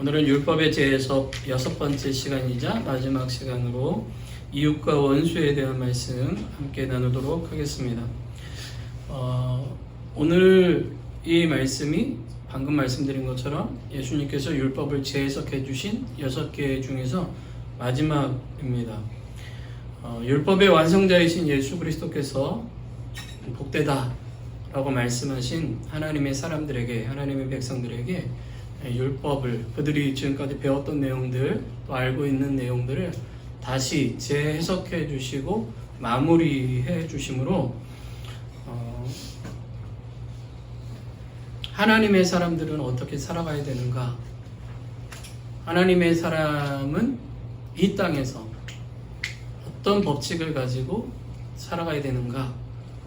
오늘은 율법의 재해석 6번째 시간이자 마지막 시간으로 이웃과 원수에 대한 말씀 함께 나누도록 하겠습니다. 오늘 이 말씀이 방금 말씀드린 것처럼 예수님께서 율법을 재해석해 주신 6개 중에서 마지막입니다. 율법의 완성자이신 예수 그리스도께서 복되다 라고 말씀하신 하나님의 사람들에게, 하나님의 백성들에게 율법을, 그들이 지금까지 배웠던 내용들, 또 알고 있는 내용들을 다시 재해석해 주시고 마무리해 주심으로 하나님의 사람들은 어떻게 살아가야 되는가, 하나님의 사람은 이 땅에서 어떤 법칙을 가지고 살아가야 되는가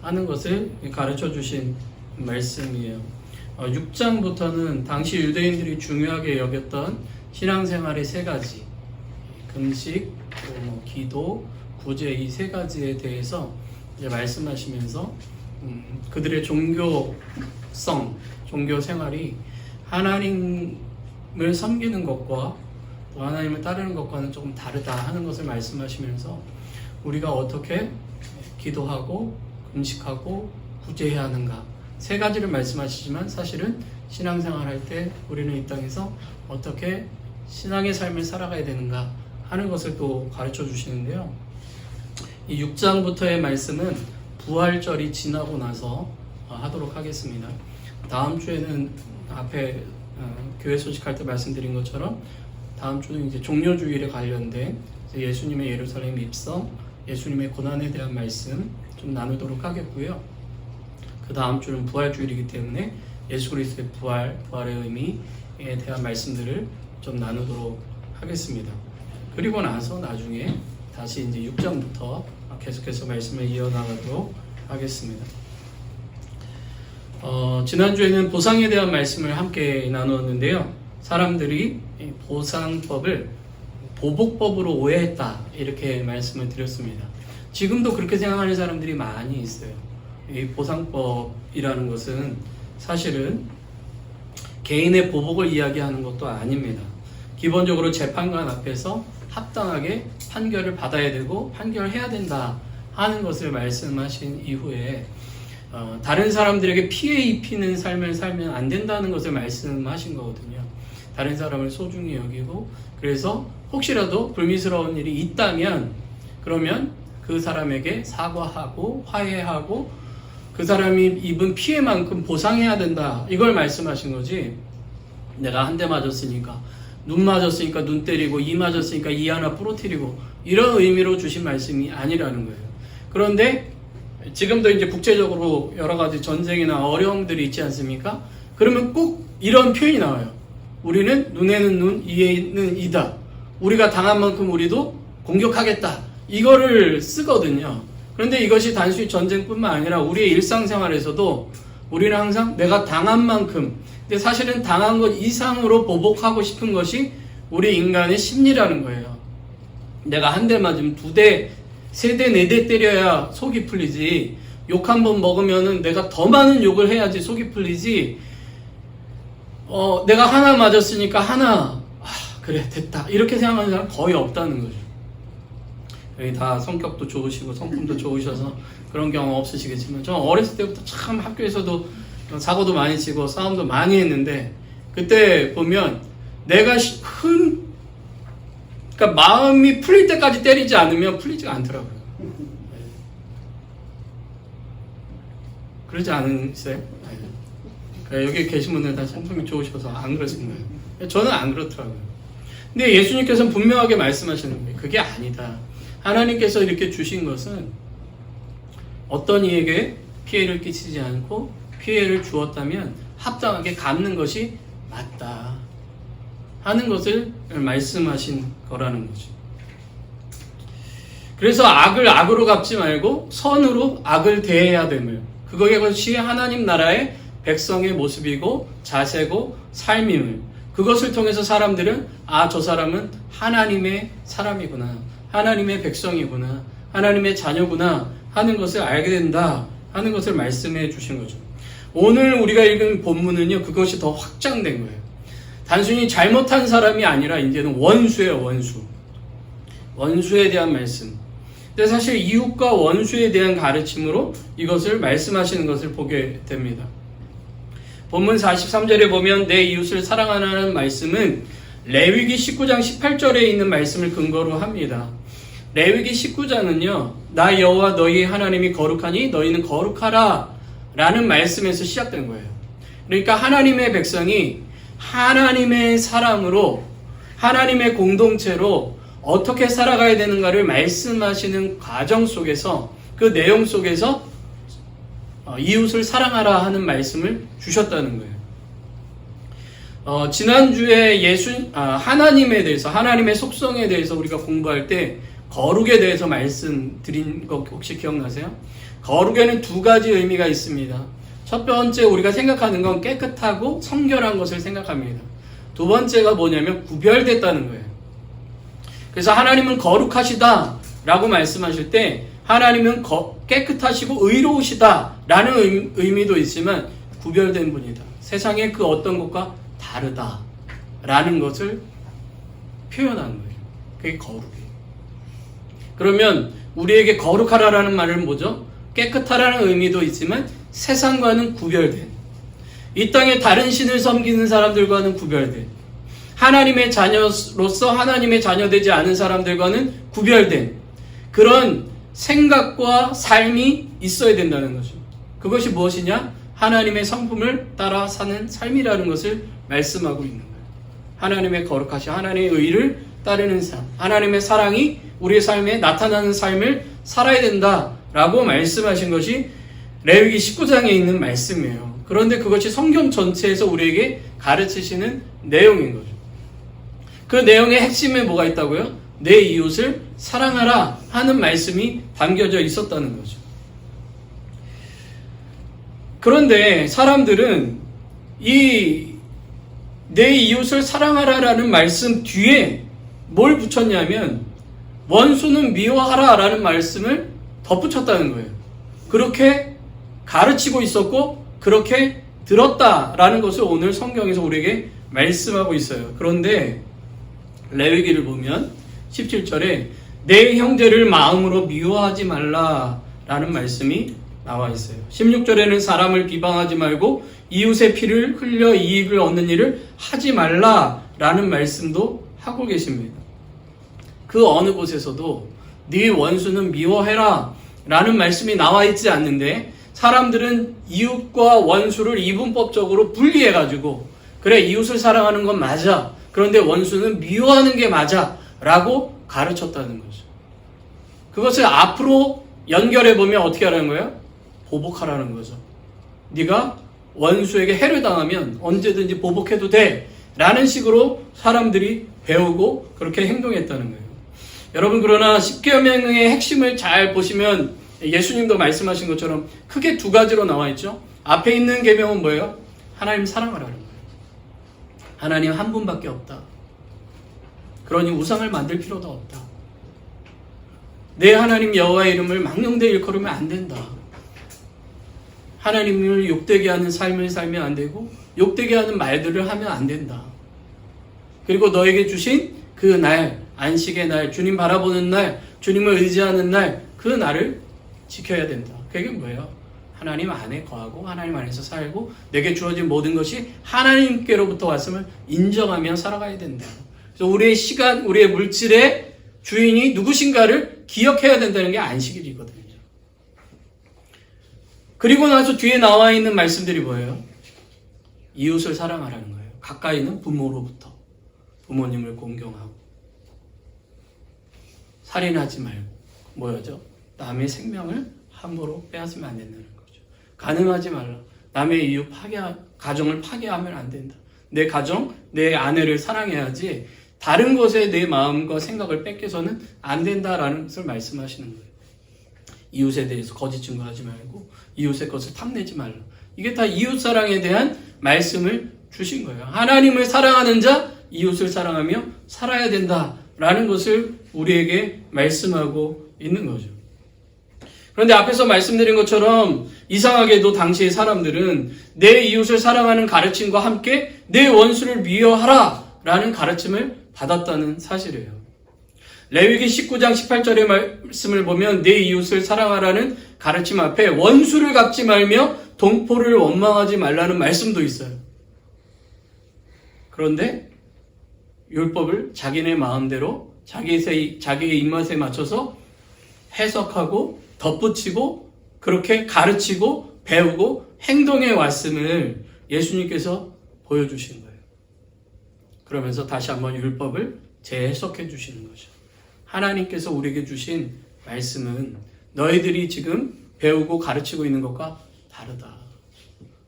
하는 것을 가르쳐 주신 말씀이에요. 6장부터는 당시 유대인들이 중요하게 여겼던 신앙생활의 3가지, 금식, 기도, 구제, 이 3가지에 대해서 이제 말씀하시면서 그들의 종교성, 종교 생활이 하나님을 섬기는 것과 또 하나님을 따르는 것과는 조금 다르다 하는 것을 말씀하시면서 우리가 어떻게 기도하고 금식하고 구제해야 하는가, 3가지를 말씀하시지만 사실은 신앙생활 할 때 우리는 이 땅에서 어떻게 신앙의 삶을 살아가야 되는가 하는 것을 또 가르쳐 주시는데요. 이 6장부터의 말씀은 부활절이 지나고 나서 하도록 하겠습니다. 다음 주에는 앞에 교회 소식할 때 말씀드린 것처럼 다음 주는 이제 종려주일에 관련된 예수님의 예루살렘 입성, 예수님의 고난에 대한 말씀 좀 나누도록 하겠고요. 그 다음 주는 부활주일이기 때문에 예수 그리스도의 부활의 의미에 대한 말씀들을 좀 나누도록 하겠습니다. 그리고 나서 나중에 다시 이제 6장부터 계속해서 말씀을 이어나가도록 하겠습니다. 지난주에는 보상에 대한 말씀을 함께 나누었는데요. 사람들이 보상법을 보복법으로 오해했다, 이렇게 말씀을 드렸습니다. 지금도 그렇게 생각하는 사람들이 많이 있어요. 이 보상법이라는 것은 사실은 개인의 보복을 이야기하는 것도 아닙니다. 기본적으로 재판관 앞에서 합당하게 판결을 받아야 되고 판결해야 된다 하는 것을 말씀하신 이후에 다른 사람들에게 피해 입히는 삶을 살면 안 된다는 것을 말씀하신 거거든요. 다른 사람을 소중히 여기고, 그래서 혹시라도 불미스러운 일이 있다면 그러면 그 사람에게 사과하고 화해하고 그 사람이 입은 피해만큼 보상해야 된다, 이걸 말씀하신 거지, 내가 한 대 맞았으니까 눈 맞았으니까 눈 때리고 이 맞았으니까 이 하나 부러뜨리고 이런 의미로 주신 말씀이 아니라는 거예요. 그런데 지금도 이제 국제적으로 여러 가지 전쟁이나 어려움들이 있지 않습니까? 그러면 꼭 이런 표현이 나와요. 우리는 눈에는 눈, 이에는 이다. 우리가 당한 만큼 우리도 공격하겠다, 이거를 쓰거든요. 그런데 이것이 단순히 전쟁뿐만 아니라 우리의 일상생활에서도 우리는 항상 내가 당한 만큼, 근데 사실은 당한 것 이상으로 보복하고 싶은 것이 우리 인간의 심리라는 거예요. 내가 한 대 맞으면 2대, 3대, 4대 때려야 속이 풀리지, 욕 한 번 먹으면은 내가 더 많은 욕을 해야지 속이 풀리지, 내가 하나 맞았으니까 하나, 그래 됐다, 이렇게 생각하는 사람 거의 없다는 거죠. 여기 다 성격도 좋으시고 성품도 좋으셔서 그런 경험 없으시겠지만, 저 어렸을 때부터 참 학교에서도 사고도 많이 치고 싸움도 많이 했는데, 그때 보면 내가 그러니까 마음이 풀릴 때까지 때리지 않으면 풀리지가 않더라고요. 그러지 않으세요? 그러니까 여기 계신 분들 다 성품이 좋으셔서 안 그러신 거예요. 저는 안 그렇더라고요. 근데 예수님께서는 분명하게 말씀하시는 거예요. 그게 아니다. 하나님께서 이렇게 주신 것은 어떤 이에게 피해를 끼치지 않고 피해를 주었다면 합당하게 갚는 것이 맞다 하는 것을 말씀하신 거라는 거죠. 그래서 악을 악으로 갚지 말고 선으로 악을 대해야 됨을, 그것이 하나님 나라의 백성의 모습이고 자세고 삶임을, 그것을 통해서 사람들은 저 사람은 하나님의 사람이구나, 하나님의 백성이구나, 하나님의 자녀구나 하는 것을 알게 된다 하는 것을 말씀해 주신 거죠. 오늘 우리가 읽은 본문은요, 그것이 더 확장된 거예요. 단순히 잘못한 사람이 아니라 이제는 원수예요, 원수. 원수에 대한 말씀. 근데 사실 이웃과 원수에 대한 가르침으로 이것을 말씀하시는 것을 보게 됩니다. 본문 43절에 보면 내 이웃을 사랑하라는 말씀은 레위기 19장 18절에 있는 말씀을 근거로 합니다. 레위기 19장은요, 나 여호와 너희 하나님이 거룩하니 너희는 거룩하라 라는 말씀에서 시작된 거예요. 그러니까 하나님의 백성이 하나님의 사람으로, 하나님의 공동체로 어떻게 살아가야 되는가를 말씀하시는 과정 속에서, 그 내용 속에서 이웃을 사랑하라 하는 말씀을 주셨다는 거예요. 지난주에 하나님에 대해서, 하나님의 속성에 대해서 우리가 공부할 때 거룩에 대해서 말씀드린 거 혹시 기억나세요? 거룩에는 두 가지 의미가 있습니다. 첫 번째, 우리가 생각하는 건 깨끗하고 성결한 것을 생각합니다. 두 번째가 뭐냐면 구별됐다는 거예요. 그래서 하나님은 거룩하시다 라고 말씀하실 때 하나님은 깨끗하시고 의로우시다 라는 의미도 있지만 구별된 분이다. 세상의 그 어떤 것과 다르다 라는 것을 표현한 거예요. 그게 거룩이에요. 그러면 우리에게 거룩하라라는 말은 뭐죠? 깨끗하라는 의미도 있지만 세상과는 구별된, 이 땅에 다른 신을 섬기는 사람들과는 구별된, 하나님의 자녀로서 하나님의 자녀되지 않은 사람들과는 구별된 그런 생각과 삶이 있어야 된다는 거죠. 그것이 무엇이냐? 하나님의 성품을 따라 사는 삶이라는 것을 말씀하고 있는 거예요. 하나님의 거룩하신, 하나님의 의를 따르는 삶, 하나님의 사랑이 우리의 삶에 나타나는 삶을 살아야 된다라고 말씀하신 것이 레위기 19장에 있는 말씀이에요. 그런데 그것이 성경 전체에서 우리에게 가르치시는 내용인 거죠. 그 내용의 핵심에 뭐가 있다고요? 내 이웃을 사랑하라 하는 말씀이 담겨져 있었다는 거죠. 그런데 사람들은 이 내 이웃을 사랑하라라는 말씀 뒤에 뭘 붙였냐면 원수는 미워하라라는 말씀을 덧붙였다는 거예요. 그렇게 가르치고 있었고 그렇게 들었다라는 것을 오늘 성경에서 우리에게 말씀하고 있어요. 그런데 레위기를 보면 17절에 내 형제를 마음으로 미워하지 말라라는 말씀이 나와 있어요. 16절에는 사람을 비방하지 말고 이웃의 피를 흘려 이익을 얻는 일을 하지 말라라는 말씀도 하고 계십니다. 그 어느 곳에서도 네 원수는 미워해라 라는 말씀이 나와 있지 않는데 사람들은 이웃과 원수를 이분법적으로 분리해가지고 그래, 이웃을 사랑하는 건 맞아, 그런데 원수는 미워하는 게 맞아 라고 가르쳤다는 거죠. 그것을 앞으로 연결해보면 어떻게 하라는 거예요? 보복하라는 거죠. 네가 원수에게 해를 당하면 언제든지 보복해도 돼 라는 식으로 사람들이 배우고 그렇게 행동했다는 거예요. 여러분, 그러나 10계명의 핵심을 잘 보시면 예수님도 말씀하신 것처럼 크게 두 가지로 나와 있죠. 앞에 있는 계명은 뭐예요? 하나님 사랑하라는 거예요. 하나님 한 분밖에 없다. 그러니 우상을 만들 필요도 없다. 내 하나님 여호와의 이름을 망령되이 일컬으면 안 된다. 하나님을 욕되게 하는 삶을 살면 안 되고 욕되게 하는 말들을 하면 안 된다. 그리고 너에게 주신 그 날, 안식의 날, 주님 바라보는 날, 주님을 의지하는 날, 그 날을 지켜야 된다. 그게 뭐예요? 하나님 안에 거하고 하나님 안에서 살고 내게 주어진 모든 것이 하나님께로부터 왔음을 인정하며 살아가야 된다. 그래서 우리의 시간, 우리의 물질의 주인이 누구신가를 기억해야 된다는 게 안식일이거든요. 그리고 나서 뒤에 나와 있는 말씀들이 뭐예요? 이웃을 사랑하라는 거예요. 가까이는 부모로부터 부모님을 공경하고 살인하지 말고 뭐였죠? 남의 생명을 함부로 빼앗으면 안 된다는 거죠. 간음하지 말라. 남의 이웃 가정을 파괴하면 안 된다. 내 가정, 내 아내를 사랑해야지 다른 것에 내 마음과 생각을 뺏겨서는 안 된다라는 것을 말씀하시는 거예요. 이웃에 대해서 거짓 증거하지 말고 이웃의 것을 탐내지 말라. 이게 다 이웃 사랑에 대한 말씀을 주신 거예요. 하나님을 사랑하는 자, 이웃을 사랑하며 살아야 된다라는 것을 우리에게 말씀하고 있는 거죠. 그런데 앞에서 말씀드린 것처럼 이상하게도 당시의 사람들은 내 이웃을 사랑하는 가르침과 함께 내 원수를 미워하라 라는 가르침을 받았다는 사실이에요. 레위기 19장 18절의 말씀을 보면 내 이웃을 사랑하라는 가르침 앞에 원수를 갚지 말며 동포를 원망하지 말라는 말씀도 있어요. 그런데 율법을 자기네 마음대로 자기의 입맛에 맞춰서 해석하고 덧붙이고 그렇게 가르치고 배우고 행동해 왔음을 예수님께서 보여주신 거예요. 그러면서 다시 한번 율법을 재해석해 주시는 거죠. 하나님께서 우리에게 주신 말씀은 너희들이 지금 배우고 가르치고 있는 것과 다르다.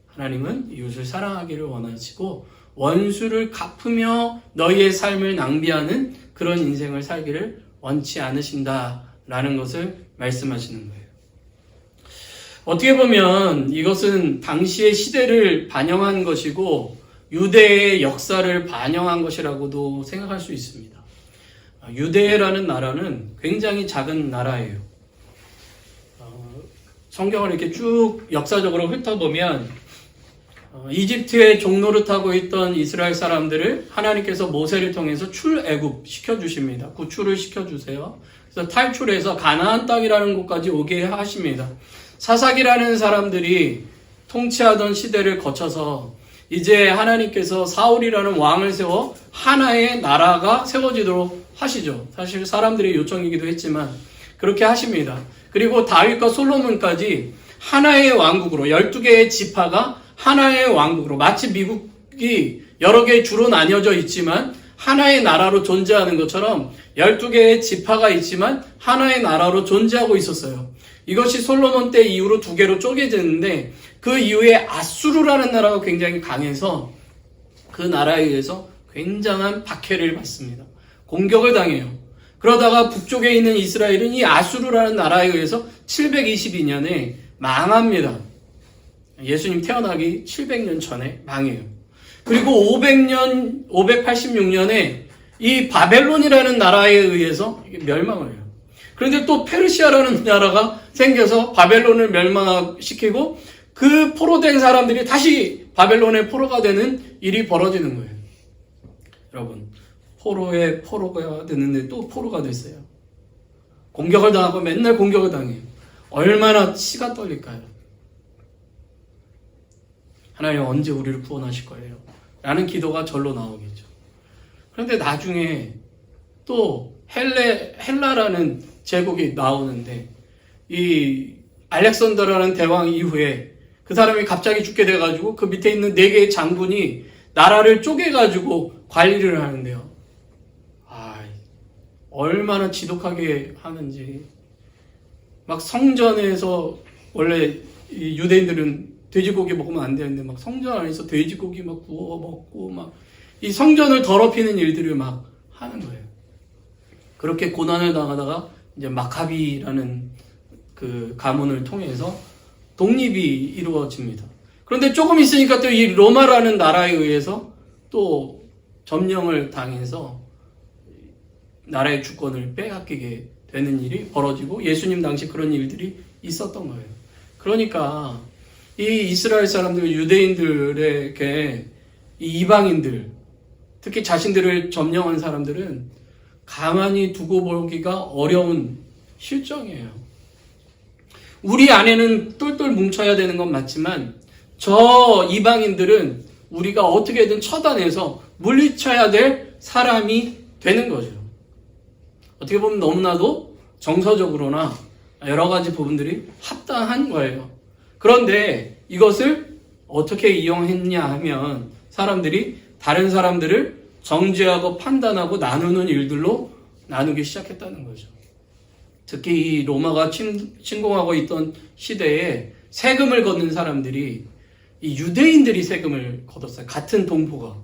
하나님은 이웃을 사랑하기를 원하시고 원수를 갚으며 너희의 삶을 낭비하는 그런 인생을 살기를 원치 않으신다라는 것을 말씀하시는 거예요. 어떻게 보면 이것은 당시의 시대를 반영한 것이고 유대의 역사를 반영한 것이라고도 생각할 수 있습니다. 유대라는 나라는 굉장히 작은 나라예요. 성경을 이렇게 쭉 역사적으로 훑어보면 이집트에 종노릇하고 있던 이스라엘 사람들을 하나님께서 모세를 통해서 출애굽 시켜주십니다. 구출을 시켜주세요. 그래서 탈출해서 가나안 땅이라는 곳까지 오게 하십니다. 사삭이라는 사람들이 통치하던 시대를 거쳐서 이제 하나님께서 사울이라는 왕을 세워 하나의 나라가 세워지도록 하시죠. 사실 사람들의 요청이기도 했지만 그렇게 하십니다. 그리고 다윗과 솔로몬까지 하나의 왕국으로 12개의 지파가 하나의 왕국으로 마치 미국이 여러 개의 주로 나뉘어져 있지만 하나의 나라로 존재하는 것처럼 12개의 지파가 있지만 하나의 나라로 존재하고 있었어요. 이것이 솔로몬 때 이후로 2개로 쪼개졌는데 그 이후에 아수르라는 나라가 굉장히 강해서 그 나라에 의해서 굉장한 박해를 받습니다. 공격을 당해요. 그러다가 북쪽에 있는 이스라엘은 이 아수르라는 나라에 의해서 722년에 망합니다. 예수님 태어나기 700년 전에 망해요. 그리고 586년에 이 바벨론이라는 나라에 의해서 멸망을 해요. 그런데 또 페르시아라는 나라가 생겨서 바벨론을 멸망시키고 그 포로된 사람들이 다시 바벨론의 포로가 되는 일이 벌어지는 거예요. 여러분, 포로가 됐는데 또 포로가 됐어요. 공격을 당하고 맨날 공격을 당해요. 얼마나 치가 떨릴까요? 하나님 언제 우리를 구원하실 거예요? 라는 기도가 절로 나오겠죠. 그런데 나중에 또 헬라라는 제국이 나오는데 이 알렉산더라는 대왕 이후에 그 사람이 갑자기 죽게 돼가지고 그 밑에 있는 4개의 장군이 나라를 쪼개가지고 관리를 하는데요. 얼마나 지독하게 하는지. 막 성전에서 원래 이 유대인들은 돼지고기 먹으면 안 되는데 막 성전 안에서 돼지고기 막 구워 먹고 막 이 성전을 더럽히는 일들을 막 하는 거예요. 그렇게 고난을 당하다가 이제 마카비라는 그 가문을 통해서 독립이 이루어집니다. 그런데 조금 있으니까 또 이 로마라는 나라에 의해서 또 점령을 당해서 나라의 주권을 빼앗기게 되는 일이 벌어지고 예수님 당시 그런 일들이 있었던 거예요. 그러니까 이 이스라엘 사람들, 유대인들에게 이 이방인들, 특히 자신들을 점령한 사람들은 가만히 두고 보기가 어려운 실정이에요. 우리 안에는 똘똘 뭉쳐야 되는 건 맞지만 저 이방인들은 우리가 어떻게든 처단해서 물리쳐야 될 사람이 되는 거죠. 어떻게 보면 너무나도 정서적으로나 여러 가지 부분들이 합당한 거예요. 그런데 이것을 어떻게 이용했냐 하면 사람들이 다른 사람들을 정죄하고 판단하고 나누는 일들로 나누기 시작했다는 거죠. 특히 이 로마가 침공하고 있던 시대에 세금을 걷는 사람들이 이 유대인들이 세금을 걷었어요. 같은 동포가.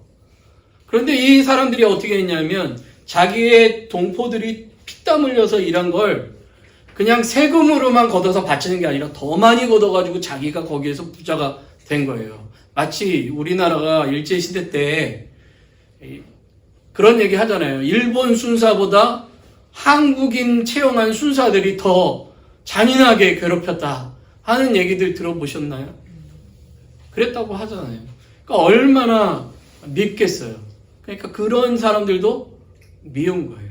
그런데 이 사람들이 어떻게 했냐면 자기의 동포들이 피땀 흘려서 일한 걸 그냥 세금으로만 걷어서 바치는 게 아니라 더 많이 걷어가지고 자기가 거기에서 부자가 된 거예요. 마치 우리나라가 일제시대 때 그런 얘기 하잖아요. 일본 순사보다 한국인 채용한 순사들이 더 잔인하게 괴롭혔다 하는 얘기들 들어보셨나요? 그랬다고 하잖아요. 그러니까 얼마나 밉겠어요. 그러니까 그런 사람들도 미운 거예요.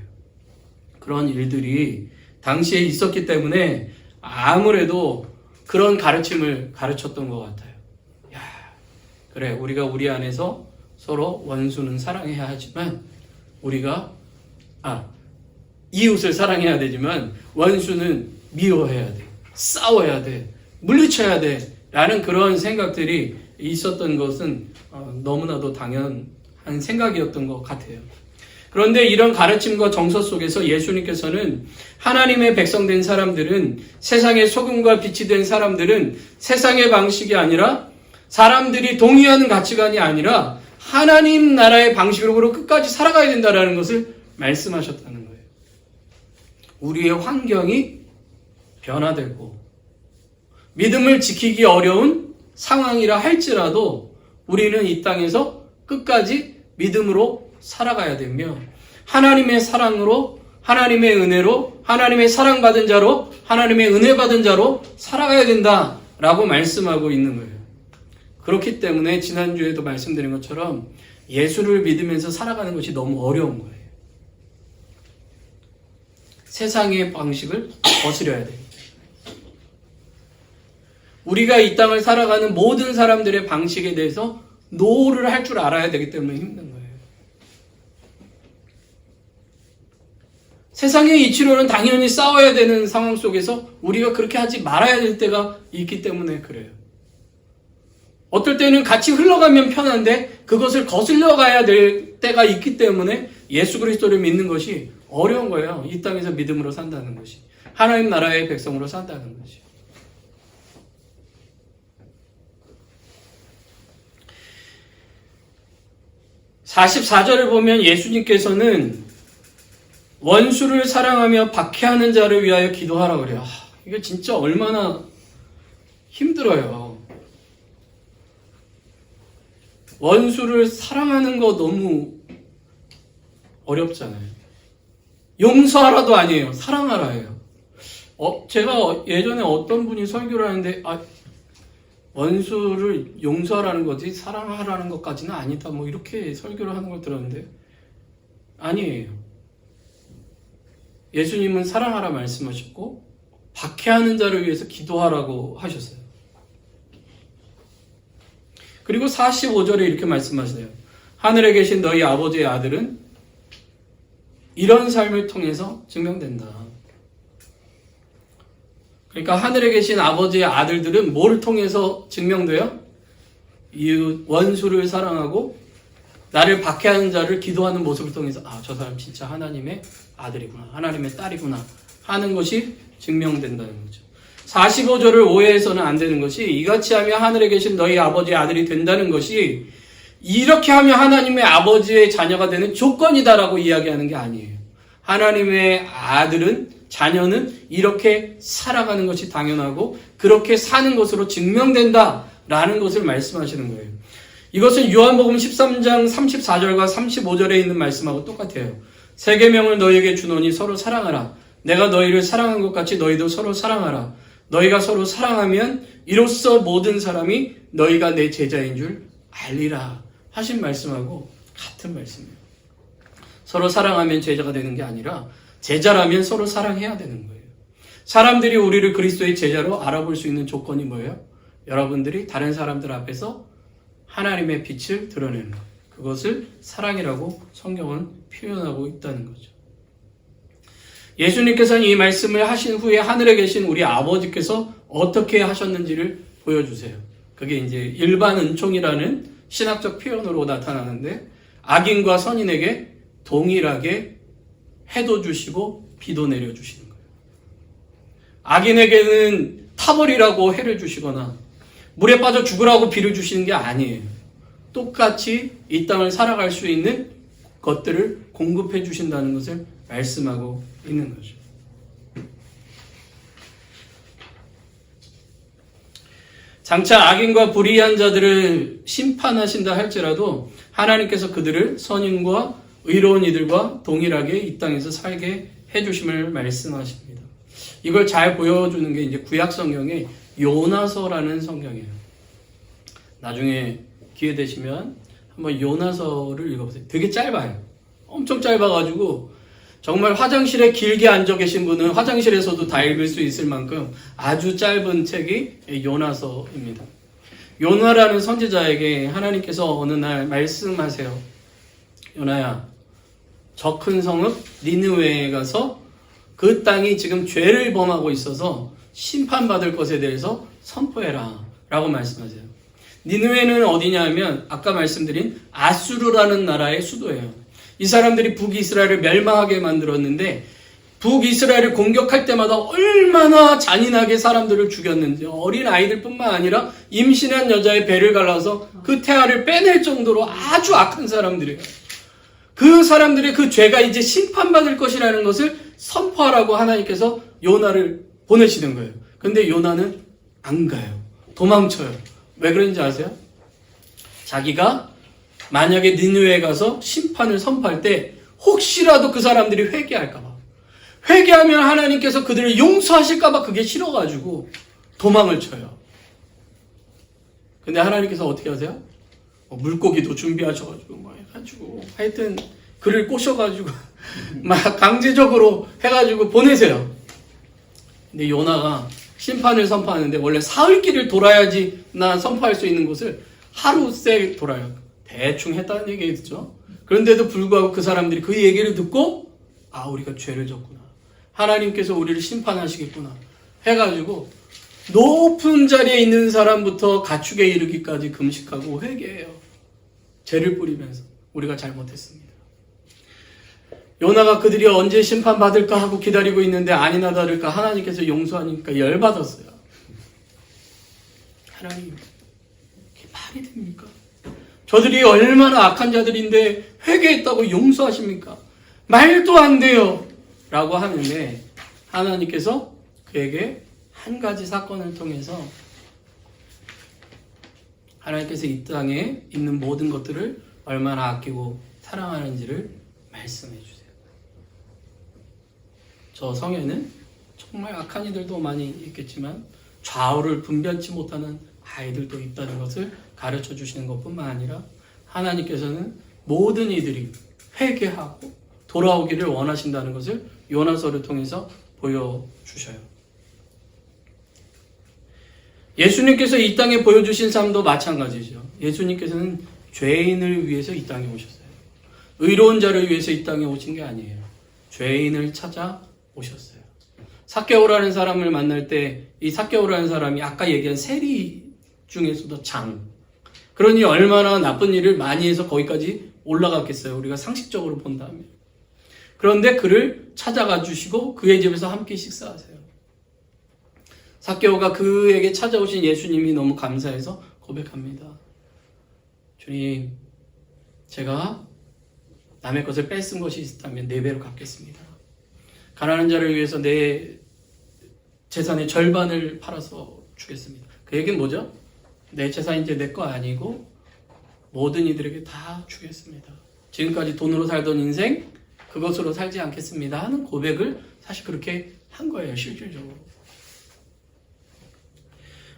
그런 일들이 당시에 있었기 때문에 아무래도 그런 가르침을 가르쳤던 것 같아요. 야, 그래, 우리가 우리 안에서 서로 원수는 사랑해야 하지만 우리가 이웃을 사랑해야 되지만 원수는 미워해야 돼, 싸워야 돼, 물리쳐야 돼 라는 그런 생각들이 있었던 것은 너무나도 당연한 생각이었던 것 같아요. 그런데 이런 가르침과 정서 속에서 예수님께서는 하나님의 백성된 사람들은, 세상의 소금과 빛이 된 사람들은 세상의 방식이 아니라, 사람들이 동의하는 가치관이 아니라 하나님 나라의 방식으로 끝까지 살아가야 된다는 것을 말씀하셨다는 거예요. 우리의 환경이 변화되고 믿음을 지키기 어려운 상황이라 할지라도 우리는 이 땅에서 끝까지 믿음으로 살아가야 되며, 하나님의 사랑으로, 하나님의 은혜로, 하나님의 사랑받은 자로, 하나님의 은혜 받은 자로 살아가야 된다라고 말씀하고 있는 거예요. 그렇기 때문에 지난주에도 말씀드린 것처럼 예수를 믿으면서 살아가는 것이 너무 어려운 거예요. 세상의 방식을 거스려야 돼요. 우리가 이 땅을 살아가는 모든 사람들의 방식에 대해서 노를 할 줄 알아야 되기 때문에 힘든 거예요. 세상의 이치로는 당연히 싸워야 되는 상황 속에서 우리가 그렇게 하지 말아야 될 때가 있기 때문에 그래요. 어떨 때는 같이 흘러가면 편한데 그것을 거슬러 가야 될 때가 있기 때문에 예수 그리스도를 믿는 것이 어려운 거예요. 이 땅에서 믿음으로 산다는 것이, 하나님 나라의 백성으로 산다는 것이. (44절을) 보면 예수님께서는 원수를 사랑하며 박해하는 자를 위하여 기도하라고 그래요. 이게 진짜 얼마나 힘들어요. 원수를 사랑하는 거 너무 어렵잖아요. 용서하라도 아니에요. 사랑하라예요. 제가 예전에 어떤 분이 설교를 하는데 원수를 용서하라는 거지 사랑하라는 것까지는 아니다, 뭐 이렇게 설교를 하는 걸 들었는데 아니에요. 예수님은 사랑하라 말씀하셨고 박해하는 자를 위해서 기도하라고 하셨어요. 그리고 45절에 이렇게 말씀하시네요. 하늘에 계신 너희 아버지의 아들은 이런 삶을 통해서 증명된다. 그러니까 하늘에 계신 아버지의 아들들은 뭐를 통해서 증명돼요? 이웃 원수를 사랑하고 나를 박해하는 자를 기도하는 모습을 통해서 저 사람 진짜 하나님의 아들이구나, 하나님의 딸이구나 하는 것이 증명된다는 거죠. 45절을 오해해서는 안 되는 것이, 이같이 하면 하늘에 계신 너희 아버지의 아들이 된다는 것이 이렇게 하면 하나님의 아버지의 자녀가 되는 조건이다라고 이야기하는 게 아니에요. 하나님의 아들은, 자녀는 이렇게 살아가는 것이 당연하고 그렇게 사는 것으로 증명된다라는 것을 말씀하시는 거예요. 이것은 요한복음 13장 34절과 35절에 있는 말씀하고 똑같아요. 새 계명을 너희에게 주노니 서로 사랑하라. 내가 너희를 사랑한 것 같이 너희도 서로 사랑하라. 너희가 서로 사랑하면 이로써 모든 사람이 너희가 내 제자인 줄 알리라 하신 말씀하고 같은 말씀이에요. 서로 사랑하면 제자가 되는 게 아니라 제자라면 서로 사랑해야 되는 거예요. 사람들이 우리를 그리스도의 제자로 알아볼 수 있는 조건이 뭐예요? 여러분들이 다른 사람들 앞에서 하나님의 빛을 드러내는 것, 그것을 사랑이라고 성경은 표현하고 있다는 거죠. 예수님께서는 이 말씀을 하신 후에 하늘에 계신 우리 아버지께서 어떻게 하셨는지를 보여주세요. 그게 이제 일반 은총이라는 신학적 표현으로 나타나는데, 악인과 선인에게 동일하게 해도 주시고 비도 내려주시는 거예요. 악인에게는 타버리라고 해를 주시거나 물에 빠져 죽으라고 비를 주시는 게 아니에요. 똑같이 이 땅을 살아갈 수 있는 것들을 공급해 주신다는 것을 말씀하고 있는 거죠. 장차 악인과 불의한 자들을 심판하신다 할지라도 하나님께서 그들을 선인과 의로운 이들과 동일하게 이 땅에서 살게 해주심을 말씀하십니다. 이걸 잘 보여주는 게 이제 구약 성경의 요나서라는 성경이에요. 나중에 기회 되시면 한번 요나서를 읽어보세요. 되게 짧아요. 엄청 짧아가지고 정말 화장실에 길게 앉아 계신 분은 화장실에서도 다 읽을 수 있을 만큼 아주 짧은 책이 요나서입니다. 요나라는 선지자에게 하나님께서 어느 날 말씀하세요. 요나야, 저 큰 성읍 니느웨에 가서 그 땅이 지금 죄를 범하고 있어서 심판받을 것에 대해서 선포해라 라고 말씀하세요. 니느웨는 어디냐면 아까 말씀드린 아수르라는 나라의 수도예요. 이 사람들이 북이스라엘을 멸망하게 만들었는데 북이스라엘을 공격할 때마다 얼마나 잔인하게 사람들을 죽였는지, 어린 아이들뿐만 아니라 임신한 여자의 배를 갈라서 그 태아를 빼낼 정도로 아주 악한 사람들이에요. 그 사람들의 그 죄가 이제 심판받을 것이라는 것을 선포하라고 하나님께서 요나를 보내시는 거예요. 근데 요나는 안 가요. 도망쳐요. 왜 그런지 아세요? 자기가 만약에 니느웨에 가서 심판을 선포할 때 혹시라도 그 사람들이 회개할까봐, 회개하면 하나님께서 그들을 용서하실까봐 그게 싫어가지고 도망을 쳐요. 근데 하나님께서 어떻게 하세요? 물고기도 준비하셔가지고 막 해가지고 하여튼 그를 꼬셔가지고 막 강제적으로 해가지고 보내세요. 근데 요나가 심판을 선포하는데 원래 사흘길을 돌아야지 나 선포할 수 있는 곳을 하루 새 돌아요. 대충 했다는 얘기겠죠. 그런데도 불구하고 그 사람들이 그 얘기를 듣고 아, 우리가 죄를 졌구나, 하나님께서 우리를 심판하시겠구나 해가지고 높은 자리에 있는 사람부터 가축에 이르기까지 금식하고 회개해요. 죄를 뿌리면서 우리가 잘못했습니다. 요나가 그들이 언제 심판받을까 하고 기다리고 있는데 아니나 다를까 하나님께서 용서하니까 열받았어요. 하나님, 이게 말이 됩니까? 저들이 얼마나 악한 자들인데 회개했다고 용서하십니까? 말도 안 돼요 라고 하는데 하나님께서 그에게 한 가지 사건을 통해서 하나님께서 이 땅에 있는 모든 것들을 얼마나 아끼고 사랑하는지를 말씀해 주세요. 저 성에는 정말 악한 이들도 많이 있겠지만 좌우를 분별치 못하는 아이들도 있다는 것을 가르쳐 주시는 것뿐만 아니라 하나님께서는 모든 이들이 회개하고 돌아오기를 원하신다는 것을 요나서를 통해서 보여주셔요. 예수님께서 이 땅에 보여주신 삶도 마찬가지죠. 예수님께서는 죄인을 위해서 이 땅에 오셨어요. 의로운 자를 위해서 이 땅에 오신 게 아니에요. 죄인을 찾아 오셨어요. 삭개오라는 사람을 만날 때 이 삭개오라는 사람이 아까 얘기한 세리 중에서도 장, 그러니 얼마나 나쁜 일을 많이 해서 거기까지 올라갔겠어요. 우리가 상식적으로 본다면. 그런데 그를 찾아가 주시고 그의 집에서 함께 식사하세요. 삭개오가 그에게 찾아오신 예수님이 너무 감사해서 고백합니다. 주님, 제가 남의 것을 뺏은 것이 있다면 4배로 갚겠습니다. 가난한 자를 위해서 내 재산의 절반을 팔아서 주겠습니다. 그 얘기는 뭐죠? 내 재산이 이제 내 거 아니고 모든 이들에게 다 주겠습니다. 지금까지 돈으로 살던 인생 그것으로 살지 않겠습니다 하는 고백을 사실 그렇게 한 거예요. 실질적으로.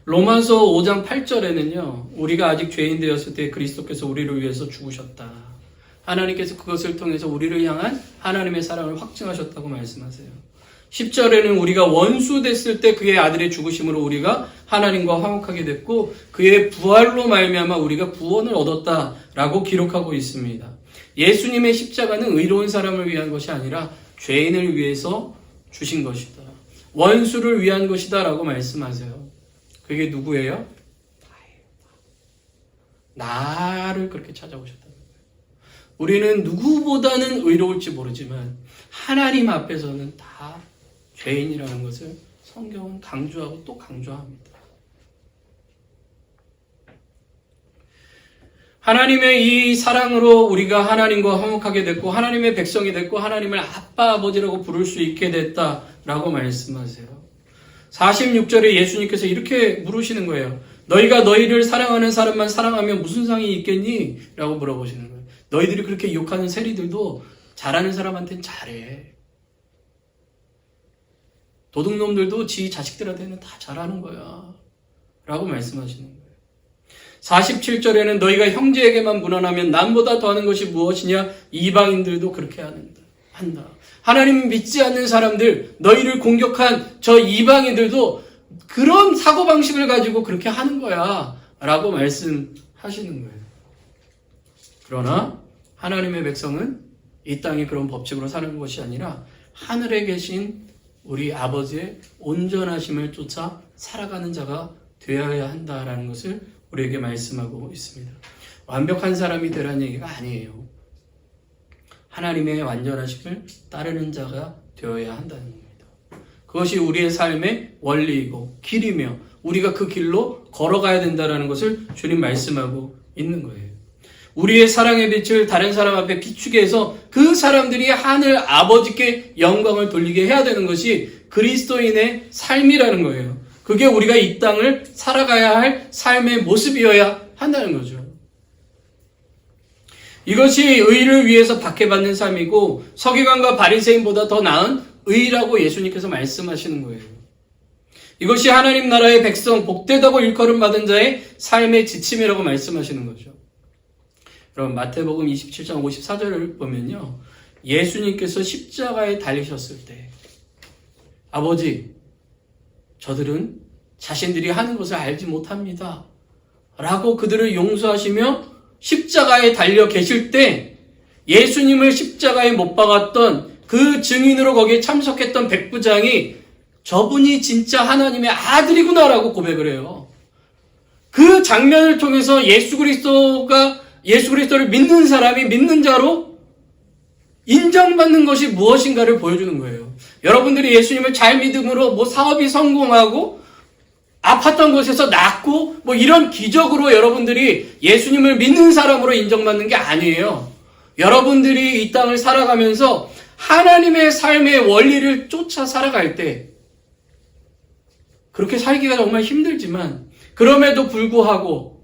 로마서 5장 8절에는요. 우리가 아직 죄인 되었을 때 그리스도께서 우리를 위해서 죽으셨다. 하나님께서 그것을 통해서 우리를 향한 하나님의 사랑을 확증하셨다고 말씀하세요. 10절에는 우리가 원수 됐을 때 그의 아들의 죽으심으로 우리가 하나님과 화목하게 됐고 그의 부활로 말미암아 우리가 구원을 얻었다라고 기록하고 있습니다. 예수님의 십자가는 의로운 사람을 위한 것이 아니라 죄인을 위해서 주신 것이다. 원수를 위한 것이다 라고 말씀하세요. 그게 누구예요? 나를 그렇게 찾아오셨다는 거예요. 우리는 누구보다는 의로울지 모르지만 하나님 앞에서는 다 죄인이라는 것을 성경은 강조하고 또 강조합니다. 하나님의 이 사랑으로 우리가 하나님과 화목하게 됐고 하나님의 백성이 됐고 하나님을 아빠 아버지라고 부를 수 있게 됐다라고 말씀하세요. 46절에 예수님께서 이렇게 물으시는 거예요. 너희가 너희를 사랑하는 사람만 사랑하면 무슨 상이 있겠니? 라고 물어보시는 거예요. 너희들이 그렇게 욕하는 세리들도 잘하는 사람한테는 잘해. 도둑놈들도 지 자식들한테는 다 잘하는 거야. 라고 말씀하시는 거예요. 47절에는 너희가 형제에게만 무난하면 남보다 더하는 것이 무엇이냐? 이방인들도 그렇게 한다. 하나님 믿지 않는 사람들, 너희를 공격한 저 이방인들도 그런 사고방식을 가지고 그렇게 하는 거야. 라고 말씀하시는 거예요. 그러나 하나님의 백성은 이 땅에 그런 법칙으로 사는 것이 아니라 하늘에 계신 우리 아버지의 온전하심을 쫓아 살아가는 자가 되어야 한다라는 것을 우리에게 말씀하고 있습니다. 완벽한 사람이 되라는 얘기가 아니에요. 하나님의 완전하심을 따르는 자가 되어야 한다는 겁니다. 그것이 우리의 삶의 원리이고 길이며 우리가 그 길로 걸어가야 된다는 것을 주님 말씀하고 있는 거예요. 우리의 사랑의 빛을 다른 사람 앞에 비추게 해서 그 사람들이 하늘 아버지께 영광을 돌리게 해야 되는 것이 그리스도인의 삶이라는 거예요. 그게 우리가 이 땅을 살아가야 할 삶의 모습이어야 한다는 거죠. 이것이 의를 위해서 박해받는 삶이고 서기관과 바리새인보다 더 나은 의라고 예수님께서 말씀하시는 거예요. 이것이 하나님 나라의 백성 복되다고 일컬음 받은 자의 삶의 지침이라고 말씀하시는 거죠. 그럼 마태복음 27장 54절을 보면요. 예수님께서 십자가에 달리셨을 때 아버지, 저들은 자신들이 하는 것을 알지 못합니다. 라고 그들을 용서하시며 십자가에 달려 계실 때 예수님을 십자가에 못 박았던 그 증인으로 거기에 참석했던 백부장이 저분이 진짜 하나님의 아들이구나라고 고백을 해요. 그 장면을 통해서 예수 그리스도를 믿는 사람이 믿는 자로 인정받는 것이 무엇인가를 보여주는 거예요. 여러분들이 예수님을 잘 믿음으로 사업이 성공하고 아팠던 곳에서 낫고 이런 기적으로 여러분들이 예수님을 믿는 사람으로 인정받는 게 아니에요. 여러분들이 이 땅을 살아가면서 하나님의 삶의 원리를 쫓아 살아갈 때 그렇게 살기가 정말 힘들지만 그럼에도 불구하고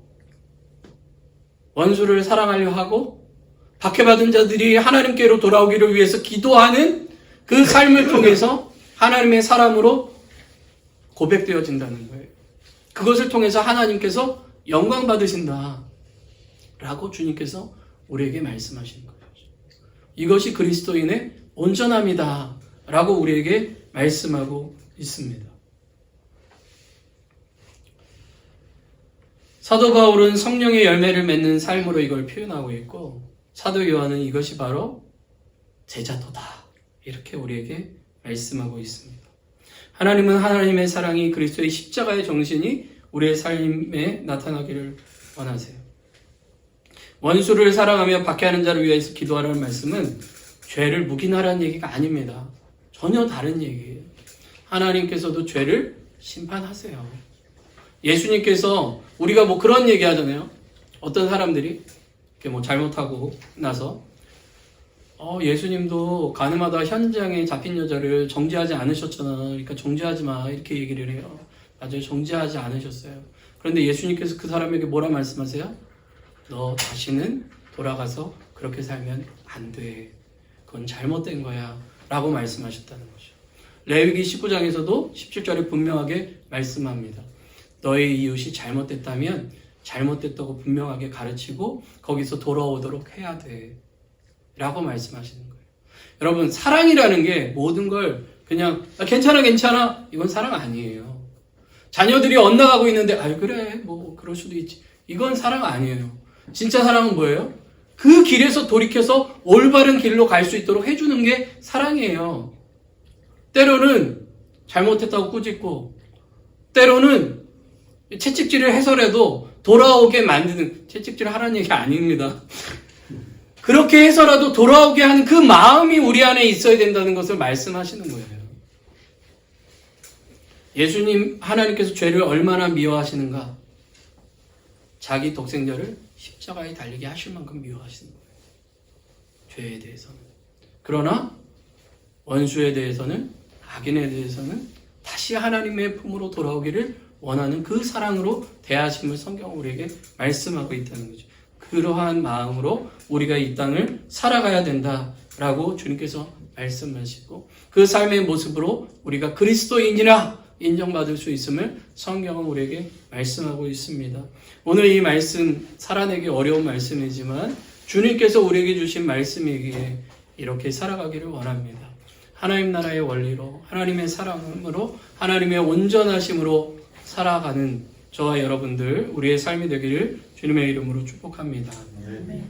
원수를 사랑하려 하고 박해받은 자들이 하나님께로 돌아오기를 위해서 기도하는 그 삶을 통해서 하나님의 사람으로 고백되어진다는 거예요. 그것을 통해서 하나님께서 영광 받으신다 라고 주님께서 우리에게 말씀하시는 거예요. 이것이 그리스도인의 온전함이다 라고 우리에게 말씀하고 있습니다. 사도 바울은 성령의 열매를 맺는 삶으로 이걸 표현하고 있고 사도 요한은 이것이 바로 제자도다 이렇게 우리에게 말씀하고 있습니다. 하나님은 하나님의 사랑이 그리스도의 십자가의 정신이 우리의 삶에 나타나기를 원하세요. 원수를 사랑하며 박해하는 자를 위해서 기도하라는 말씀은 죄를 묵인하라는 얘기가 아닙니다. 전혀 다른 얘기예요. 하나님께서도 죄를 심판하세요. 예수님께서 우리가 그런 얘기 하잖아요. 어떤 사람들이 이렇게 잘못하고 나서 예수님도 가늠하다 현장에 잡힌 여자를 정죄하지 않으셨잖아. 그러니까 정죄하지 마. 이렇게 얘기를 해요. 맞아요. 정죄하지 않으셨어요. 그런데 예수님께서 그 사람에게 뭐라 말씀하세요? 너 다시는 돌아가서 그렇게 살면 안 돼. 그건 잘못된 거야. 라고 말씀하셨다는 거죠. 레위기 19장에서도 17절에 분명하게 말씀합니다. 너의 이웃이 잘못됐다면 잘못됐다고 분명하게 가르치고 거기서 돌아오도록 해야 돼. 라고 말씀하시는 거예요. 여러분, 사랑이라는 게 모든 걸 그냥 괜찮아 이건 사랑 아니에요. 자녀들이 엇나가고 있는데 그래 그럴 수도 있지. 이건 사랑 아니에요. 진짜 사랑은 뭐예요? 그 길에서 돌이켜서 올바른 길로 갈 수 있도록 해주는 게 사랑이에요. 때로는 잘못했다고 꾸짖고 때로는 채찍질을 해서라도 돌아오게 만드는, 채찍질을 하라는 얘기 아닙니다. 그렇게 해서라도 돌아오게 하는 그 마음이 우리 안에 있어야 된다는 것을 말씀하시는 거예요. 예수님, 하나님께서 죄를 얼마나 미워하시는가? 자기 독생자를 십자가에 달리게 하실 만큼 미워하시는 거예요. 죄에 대해서는. 그러나 원수에 대해서는, 악인에 대해서는 다시 하나님의 품으로 돌아오기를 원하는 그 사랑으로 대하심을 성경은 우리에게 말씀하고 있다는 거죠. 그러한 마음으로 우리가 이 땅을 살아가야 된다라고 주님께서 말씀하시고 그 삶의 모습으로 우리가 그리스도인이라 인정받을 수 있음을 성경은 우리에게 말씀하고 있습니다. 오늘 이 말씀 살아내기 어려운 말씀이지만 주님께서 우리에게 주신 말씀이기에 이렇게 살아가기를 원합니다. 하나님 나라의 원리로 하나님의 사랑으로 하나님의 온전하심으로 살아가는 저와 여러분들 우리의 삶이 되기를 주님의 이름으로 축복합니다. 네.